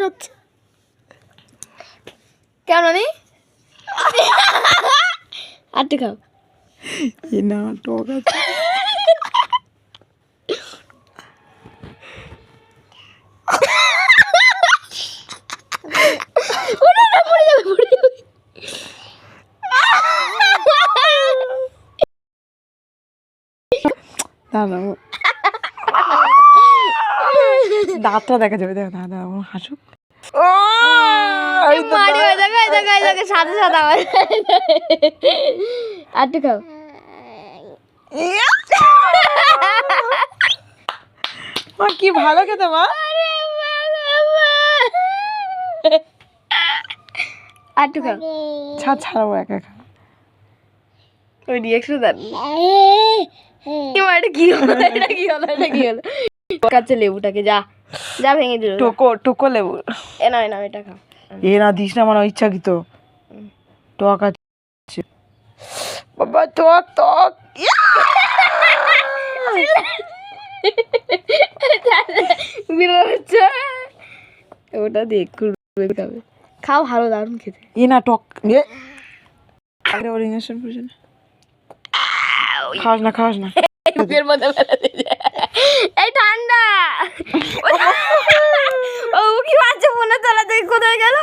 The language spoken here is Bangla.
খাচ্ছে কেমন নি আটটি খাও না টক আছে দাঁতটা দেখা যাবে দেখো দাদা আমার হাসুক সাদা সাদা আটটি খাও মা কি ভালো খেতে মা আটটি খাও ছাড়াবো একা একা ওই রিয়াকশন দেন এটা কি হলো এটা কি হলো এটা কি হলো কাছে লেবুটাকে যা যা ভেঙে দিল টোকো লেবু এ না এটা খাও এ না দিস না আমার ইচ্ছাকৃত টক আছে বাবা টক টক ওটা দিয়ে খাবে খাও ভালো দারুণ খেতে এ না টক ওর ইঞ্জেকশন প্রয়োজন খাওয়াস না এই ঠান্ডা ও কি বাচ্চা মনে তোলা কোথায় গেল